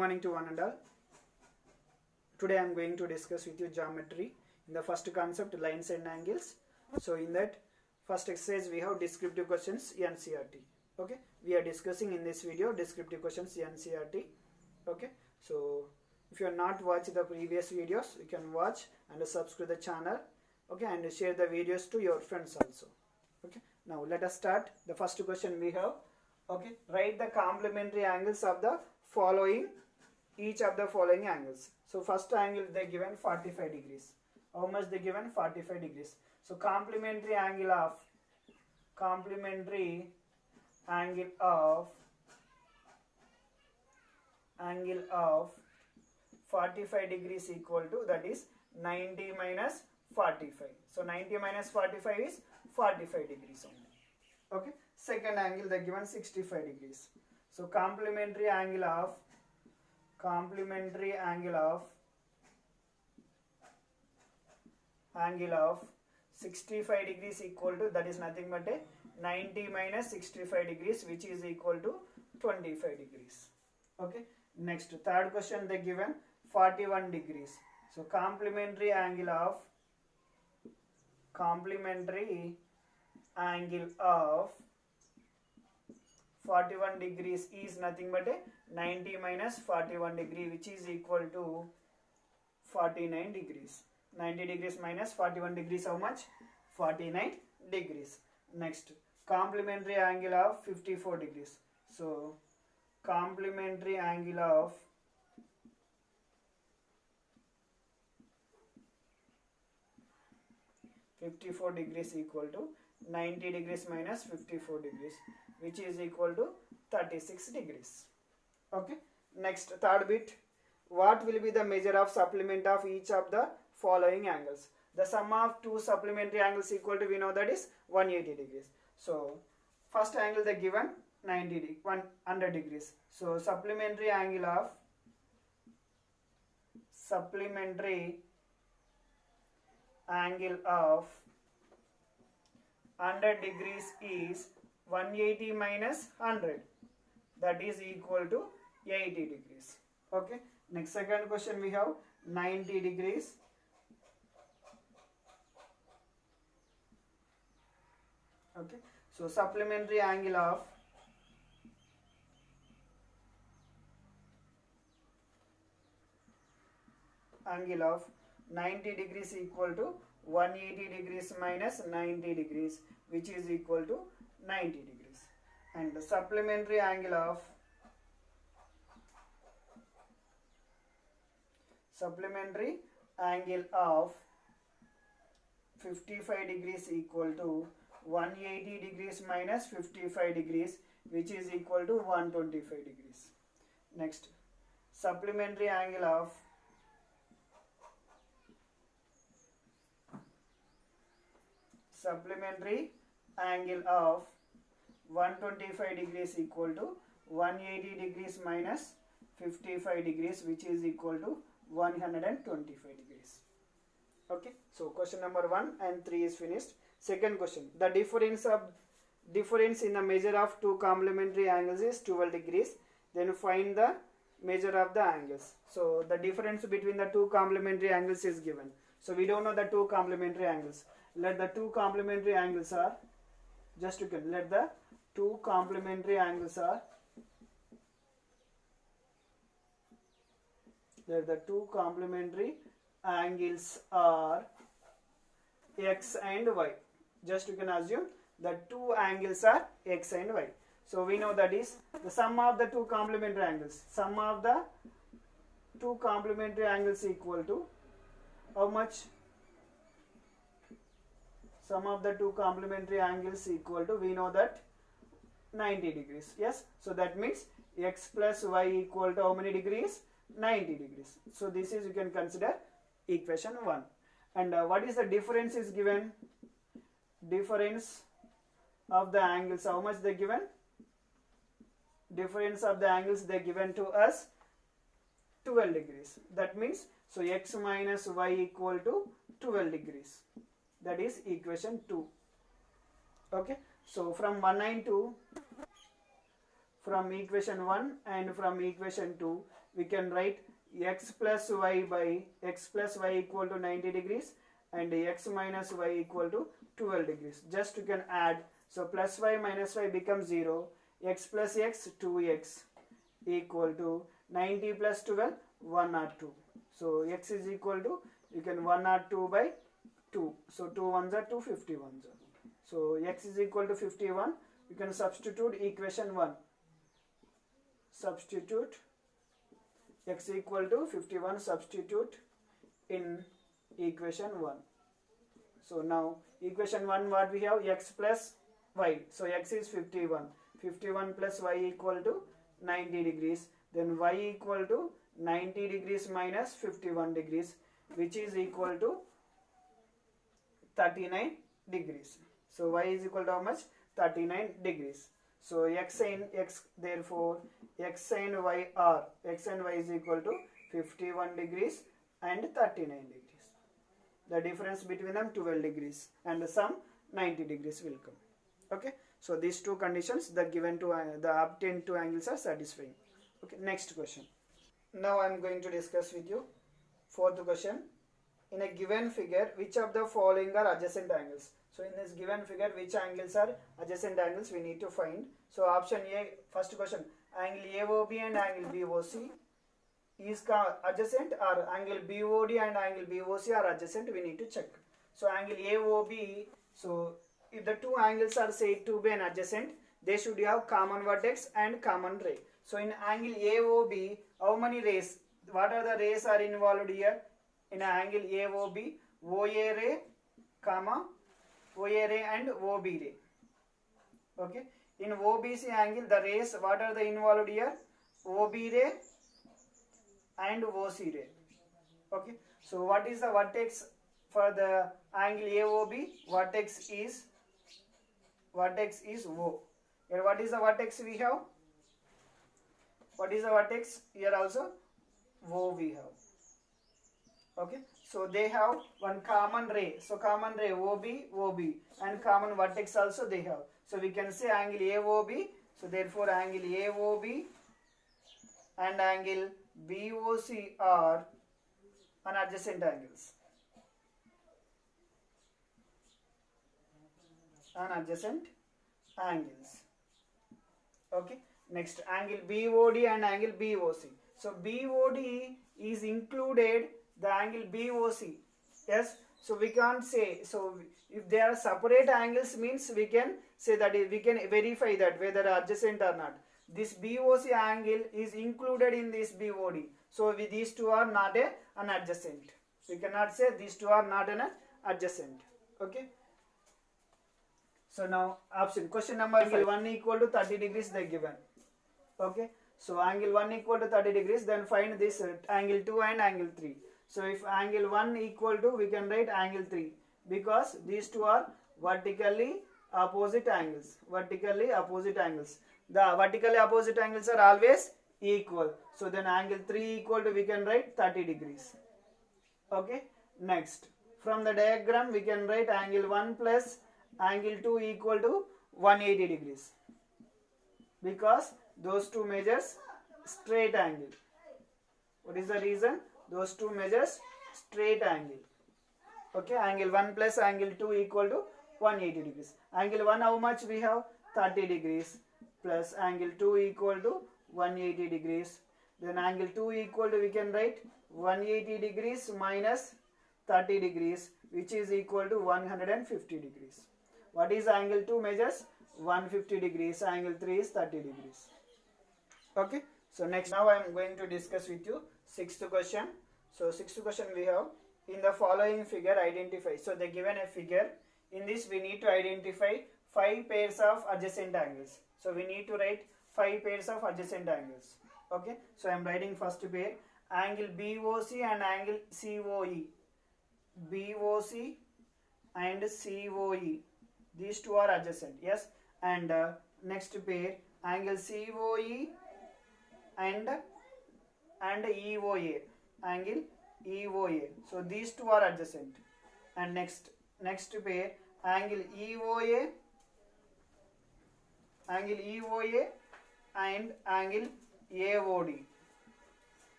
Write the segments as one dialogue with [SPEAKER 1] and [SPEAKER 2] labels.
[SPEAKER 1] morning to one and all. Today I am going to discuss with you geometry in the first concept, lines and angles. So in that first exercise we have descriptive questions NCERT. Okay, we are discussing in this video descriptive questions NCERT. Okay, so if you are not watched the previous videos, you can watch and subscribe the channel. Okay, and share the videos to your friends also. Okay, now let us start. The first question we have. Okay, write the complementary angles of the following, each of the following angles. So first angle they given 45 degrees. How much they given? 45 degrees. So complementary angle of 45 degrees equal to, that is 90 minus 45. So 90 minus 45 is 45 degrees only. Okay. Second angle they given 65 degrees. So complementary angle of 65 degrees equal to, that is nothing but a 90 minus 65 degrees, which is equal to 25 degrees. Okay. Next, third question they given 41 degrees. So complementary angle of 41 degrees is nothing but a 90 minus 41 degree, which is equal to 49 degrees. 90 degrees minus 41 degrees, how much? 49 degrees. Next, complementary angle of 54 degrees. So complementary angle of 54 degrees equal to 90 degrees minus 54 degrees, which is equal to 36 degrees. Okay. Next, third bit. What will be the measure of supplement of each of the following angles? The sum of two supplementary angles equal to, we know that is 180 degrees. So first angle they given 100 degrees. So supplementary angle of 100 degrees is 180 minus 100, that is equal to 80 degrees. Okay. Next, second question we have 90 degrees. Okay. So supplementary angle of 90 degrees equal to 180 degrees minus 90 degrees, which is equal to 90 degrees. And the supplementary angle of 55 degrees equal to 180 degrees minus 55 degrees, which is equal to 125 degrees. Next, supplementary angle of 125 degrees equal to 180 degrees minus 55 degrees, which is equal to 125 degrees. Okay. So question number 1 and 3 is finished. Second question. The difference in the measure of two complementary angles is 12 degrees. Then find the measure of the angles. So the difference between the two complementary angles is given. So we don't know the two complementary angles. Let the two complementary angles are, just you can let the two complementary angles are, x and y. Just you can assume the two angles are x and y. So we know that is the sum of the two complementary angles. Sum of the two complementary angles equal to how much? Sum of the two complementary angles equal to, we know that 90 degrees. Yes. So that means x plus y equal to how many degrees? 90 degrees. So this is, you can consider equation 1. And what is the difference is given? Difference of the angles, how much they given? Difference of the angles they given to us 12 degrees. That means, so x minus y equal to 12 degrees. That is equation 2. Okay. So from 192, from equation 1 and from equation 2, we can write x plus y equal to 90 degrees and x minus y equal to 12 degrees. Just you can add. So plus y minus y becomes 0. X plus x 2x equal to 90 plus 12 102. So x is equal to, you can 102 by 2. So 2 ones are 2, 51. So x is equal to 51. You can substitute equation 1. Substitute x equal to 51, substitute in equation 1. So now equation 1, what we have? X plus y. So x is 51. 51 plus y equal to 90 degrees. Then y equal to 90 degrees minus 51 degrees, which is equal to 39 degrees. So y is equal to how much? 39 degrees. So x sin x, therefore x sin y are, x and y is equal to 51 degrees and 39 degrees. The difference between them 12 degrees and some 90 degrees will come. Okay. So these two conditions, the given to the obtained two angles are satisfying. Okay. Next question. Now I am going to discuss with you fourth question. In a given figure, which of the following are adjacent angles? So in this given figure, which angles are adjacent angles we need to find. So option A, first question, angle AOB and angle BOC is adjacent, or angle BOD and angle BOC are adjacent, we need to check. So angle AOB, so if the two angles are said to be an adjacent, they should have common vertex and common ray. So in angle AOB, how many rays? What are the rays are involved here? In angle AOB, OA ray, comma, OA ray and OB ray. Okay. In OBC angle, the rays, what are the involved here? OB ray and OC ray. Okay. So what is the vertex for the angle AOB? Vertex is O. Here what is the vertex we have? What is the vertex? Here also O we have. Okay. So they have one common ray. So common ray OB, and common vertex also they have. So we can say angle AOB. So therefore angle AOB and angle BOC are adjacent angles. Adjacent angles. Okay. Next, angle BOD and angle BOC. So BOD is included the angle BOC. Yes. So we can't say, so if they are separate angles means we can say that we can verify that whether adjacent or not. This BOC angle is included in this BOD. So these two are not an adjacent. We cannot say these two are not an adjacent. Okay. So now option, question number 5. Angle 1 equal to 30 degrees they given. Okay. So angle 1 equal to 30 degrees, then find this angle 2 and angle 3. So if angle 1 equal to, we can write angle 3 because these two are vertically opposite angles. Vertically opposite angles. The vertically opposite angles are always equal. So then angle 3 equal to, we can write 30 degrees. Okay. Next, from the diagram we can write angle 1 plus angle 2 equal to 180 degrees because those two measures straight angle. What is the reason? Those two measures straight angle. Okay, angle 1 plus angle 2 equal to 180 degrees. Angle 1 how much we have? 30 degrees plus angle 2 equal to 180 degrees. Then angle 2 equal to, we can write 180 degrees minus 30 degrees, which is equal to 150 degrees. What is angle 2 measures? 150 degrees. Angle 3 is 30 degrees. Okay. So next, now I am going to discuss with you sixth question. So sixth question we have, in the following figure identify. So they given a figure. In this we need to identify 5 pairs of adjacent angles. So we need to write 5 pairs of adjacent angles. Okay. So I am writing first pair, angle BOC and angle COE. BOC and COE. These two are adjacent. Yes. And next pair, angle COE and EOA. Angle EOA. So these two are adjacent. And next pair, angle EOA and angle AOD.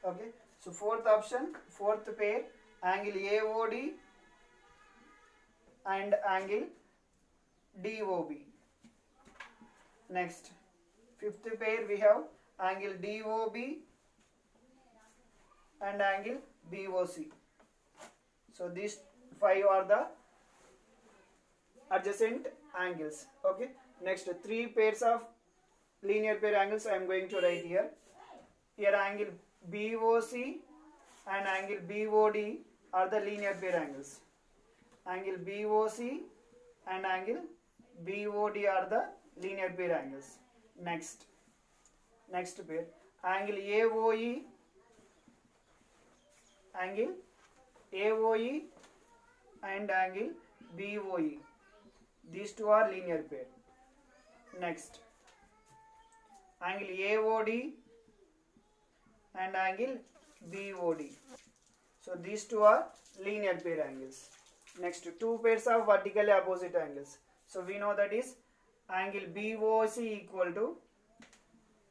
[SPEAKER 1] Okay, so fourth option, fourth pair, angle AOD and angle DOB. Next, fifth pair we have angle DOB and angle BOC. So these five are the adjacent angles. Okay, next three pairs of linear pair angles I am going to write here. Here angle BOC and angle BOD are the linear pair angles. Angle BOC and angle BOD are the linear pair angles. Next pair, angle AOE and angle BOE. These two are linear pair. Next, angle AOD and angle BOD. So these two are linear pair angles. Next, two pairs of vertically opposite angles. So we know that is angle BOC equal to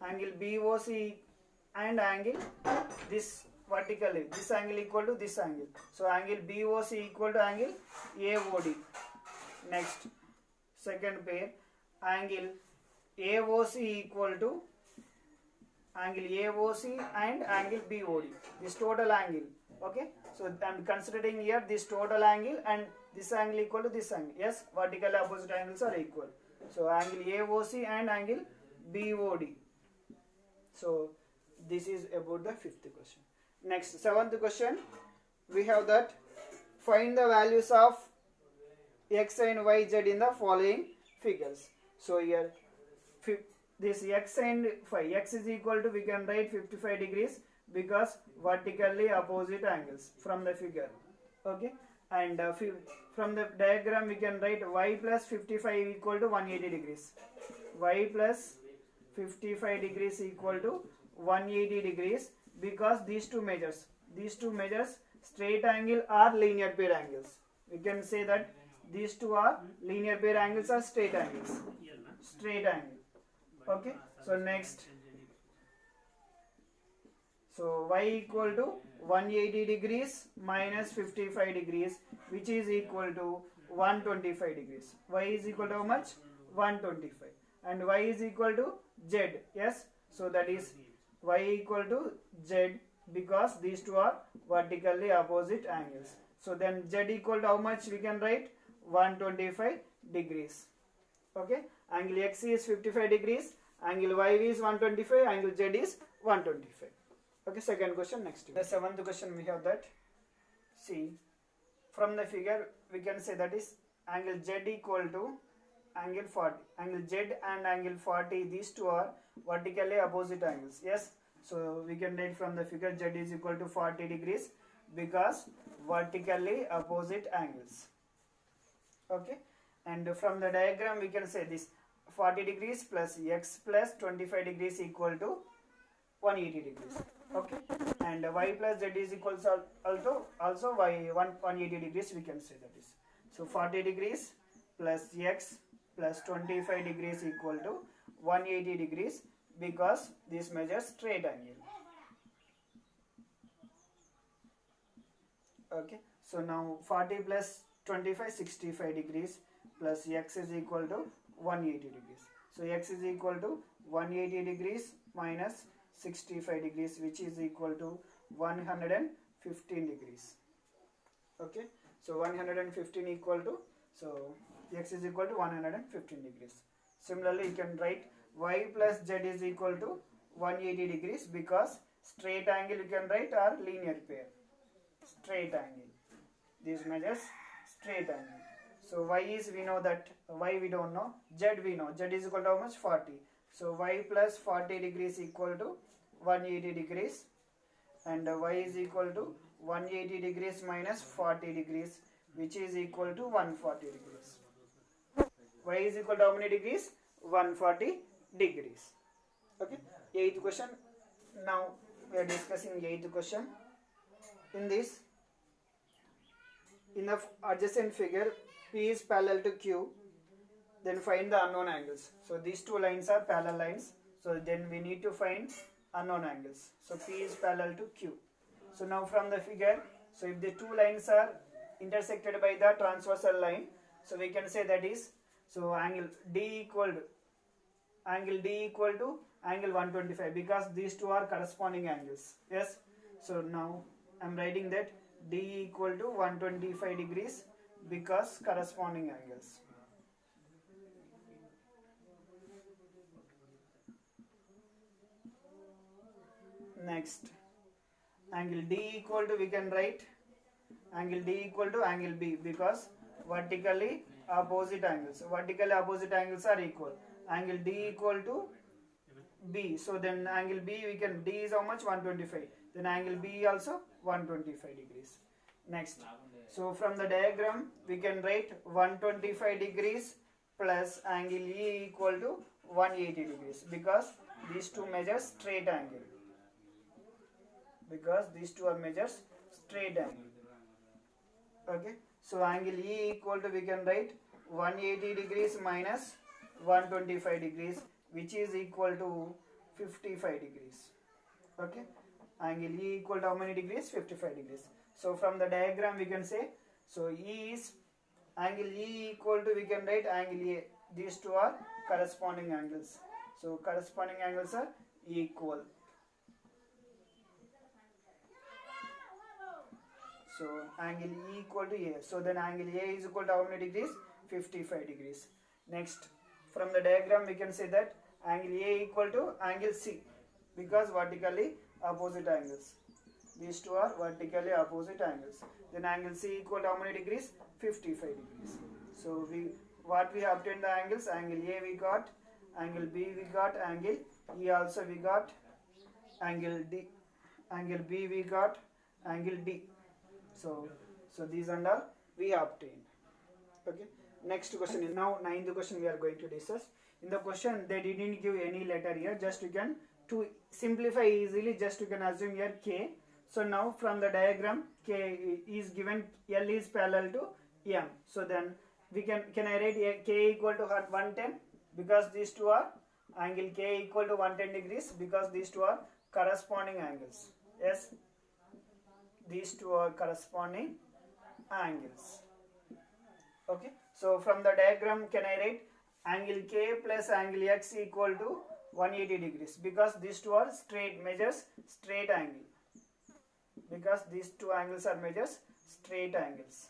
[SPEAKER 1] angle BOC and angle this vertically, this angle equal to this angle. So angle BOC equal to angle AOD. Next, second pair, angle AOC equal to angle AOC and angle BOD. This total angle. Okay, so I am considering here this total angle and this angle equal to this angle. Yes, vertically opposite angles are equal. So angle AOC and angle BOD. So this is about the fifth question. Next, seventh question, we have that find the values of x and y, z in the following figures. So here this x and phi, x is equal to, we can write 55 degrees because vertically opposite angles from the figure. Okay, and from the diagram we can write y plus 55 equal to 180 degrees. Y plus 55 degrees equal to 180 degrees because these two measures straight angle are linear pair angles. We can say that these two are linear pair angles or straight angles. Straight angle. Okay, so next, so y equal to 180 degrees minus 55 degrees, which is equal to 125 degrees. Y is equal to how much? 125. And y is equal to z. Yes, so that is y equal to z because these two are vertically opposite angles. So then z equal to how much we can write? 125 degrees. Okay, angle x is 55 degrees, angle y is 125, angle z is 125. Okay, second question. Next, the seventh question we have that, see, from the figure we can say that is angle z equal to angle 40. Angle z and angle 40, these two are vertically opposite angles. Yes, so we can write from the figure z is equal to 40 degrees because vertically opposite angles. Okay, and from the diagram we can say this 40 degrees plus x plus 25 degrees equal to 180 degrees. Okay, and y plus z is equal to also y 180 degrees we can say that is. So 40 degrees plus x plus 25 degrees equal to 180 degrees because this measures straight angle. Okay, so now 40 plus 25, 65 degrees plus x is equal to 180 degrees. So x is equal to 180 degrees minus 65 degrees, which is equal to 115 degrees. Okay, so 115 equal to, so x is equal to 115 degrees. Similarly, you can write y plus z is equal to 180 degrees because straight angle you can write are linear pair. Straight angle. These measures straight angle. So y is, we know that, y we don't know, z we know, z is equal to how much? 40. So y plus 40 degrees equal to 180 degrees and y is equal to 180 degrees minus 40 degrees, which is equal to 140 degrees. Y is equal to how many degrees? 140 degrees. Okay, eighth question. Now we are discussing eighth question. In this, in the adjacent figure, P is parallel to Q, then find the unknown angles. So these two lines are parallel lines. So then we need to find unknown angles. So P is parallel to Q. So now from the figure, so if the two lines are intersected by the transversal line, so we can say that is, so angle D equal to angle 125, because these two are corresponding angles. Yes. So now I am writing that D equal to 125 degrees because corresponding angles. Next, angle D equal to, we can write angle D equal to angle B because vertically opposite angles. Vertically opposite angles are equal. Angle D equal to B. So then angle B, we can, D is how much? 125. Then angle B also 125 degrees. Next, so from the diagram we can write 125 degrees plus angle E equal to 180 degrees because these two measures straight angle. Because these two are measures straight angle. Okay. So angle E equal to, we can write 180 degrees minus 125 degrees, which is equal to 55 degrees. Okay. Angle E equal to how many degrees? 55 degrees. So from the diagram we can say, so E is angle E equal to, we can write angle A. These two are corresponding angles. So corresponding angles are equal. So angle E equal to A. So then angle A is equal to how many degrees? 55 degrees. Next, from the diagram we can say that angle A equal to angle C because vertically opposite angles. These two are vertically opposite angles. Then angle C equal to how many degrees? 55 degrees. So what we obtained the angles? Angle A we got, angle B we got, angle E also we got, angle D, angle B we got, angle D. So these and all we obtained. Okay. Next question is now 9th question we are going to discuss. In the question they didn't give any letter here. Just you can, to simplify easily, just you can assume here K. So now from the diagram K is given, L is parallel to M. So then we can I write K equal to 110 because these two are angle K equal to 110 degrees because these two are corresponding angles. Yes. These two are corresponding angles. Okay. So from the diagram can I write angle K plus angle X equal to 180 degrees because these two are straight measures straight angle. Because these two angles are measures straight angles.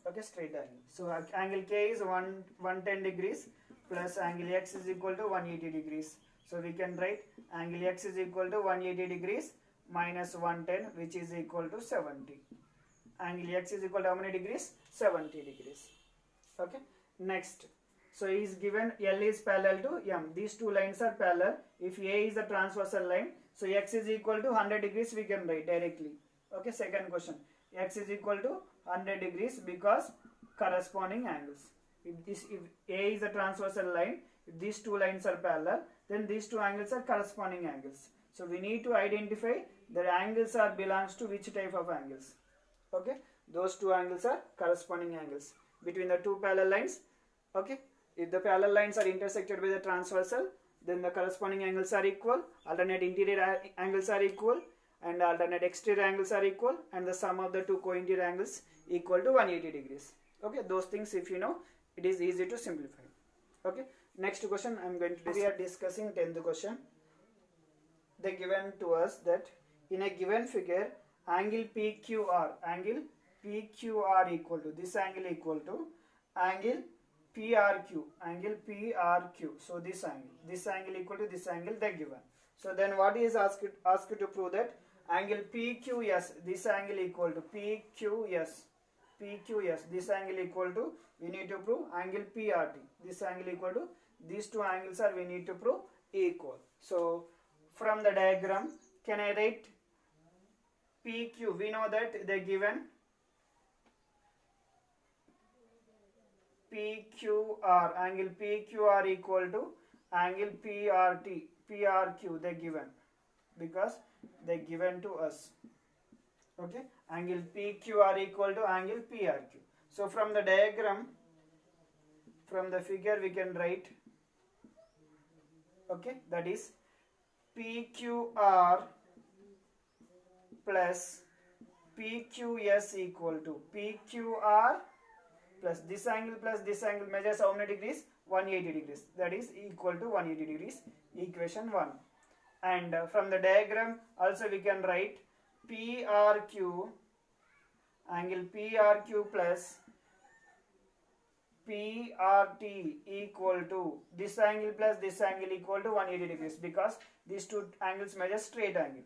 [SPEAKER 1] Okay, straight angle. So angle K is 110 degrees plus angle X is equal to 180 degrees. So we can write angle X is equal to 180 degrees minus 110, which is equal to 70. Angle X is equal to how many degrees? 70 degrees. Okay. Next, so is given L is parallel to M. These two lines are parallel. If A is the transversal line, so X is equal to 100 degrees we can write directly. Okay. Second question, X is equal to 100 degrees because corresponding angles. If A is the transversal line, if these two lines are parallel, then these two angles are corresponding angles. So we need to identify the angles are belongs to which type of angles. Okay, those two angles are corresponding angles between the two parallel lines. Okay, if the parallel lines are intersected with the transversal, then the corresponding angles are equal, alternate interior angles are equal, and alternate exterior angles are equal, and the sum of the two co-interior angles equal to 180 degrees. Okay, those things if you know, it is easy to simplify. Okay, next question I am going to, we are discussing 10th question. They given to us that in a given figure angle PQR equal to this angle equal to angle PRQ. So this angle equal to this angle they given. So then what is asked to prove that angle PQS, this angle equal to PQS, this angle equal to, we need to prove angle PRT, this angle equal to, these two angles are we need to prove equal. So from the diagram can I write PQ? We know that they given PQR, angle PQR equal to angle PRQ they given because they given to us. Okay, angle PQR equal to angle PRQ. So from the diagram, from the figure we can write, okay, that is PQR plus PQS equal to PQR plus this angle measures how many degrees? 180 degrees. That is equal to 180 degrees. Equation 1. And from the diagram also we can write PRQ, angle PRQ plus PRT equal to this angle plus this angle equal to 180 degrees, because these two angles measure straight angle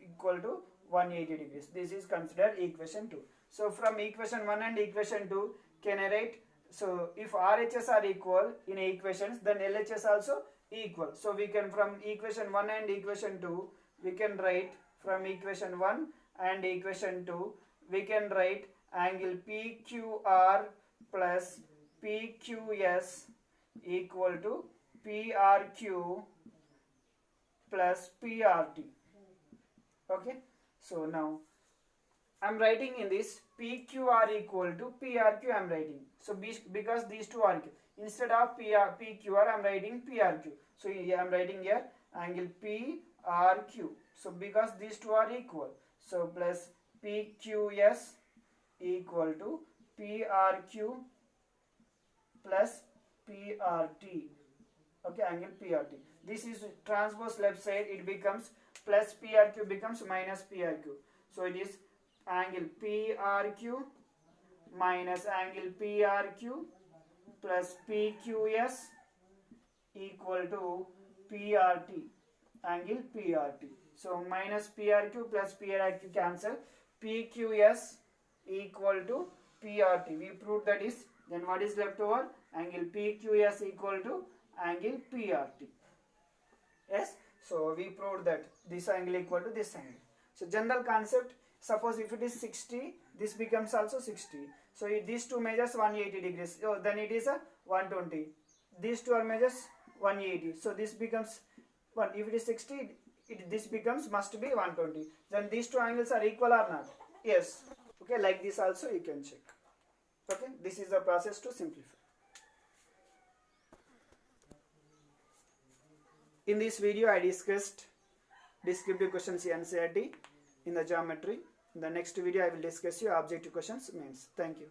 [SPEAKER 1] equal to 180 degrees. This is considered equation 2. So from equation 1 and equation 2 can I write, so if RHS are equal in equations, then LHS also equal. So we can from equation 1 and equation 2 we can write, from equation 1 and equation 2 we can write angle PQR plus PQS equal to PRQ plus PRT. Okay, so now I am writing in this PQR equal to PRQ I am writing. So because these two are equal, instead of PQR I am writing PRQ. So I am writing here angle PRQ. So because these two are equal, so plus PQS equal to PRQ plus PRT. Okay, angle PRT. This is transpose left side, it becomes plus PRQ becomes minus PRQ. So it is angle PRQ minus angle PRQ plus PQS equal to PRT, angle PRT. So minus PRQ plus PRQ cancel, PQS equal to PRT. We proved that is, then what is left over? Angle PQS equal to angle PRT. Yes, so we proved that this angle equal to this angle. So general concept, suppose if it is 60, this becomes also 60. So if these two measures 180 degrees, so then it is a 120. These two are measures 180. So this becomes 1. If it is 60, this becomes must be 120. Then these two angles are equal or not? Yes. Okay, like this also you can check. Okay, this is the process to simplify. In this video I discussed descriptive questions NCERT in the geometry. In the next video I will discuss your objective questions mains. Thank you.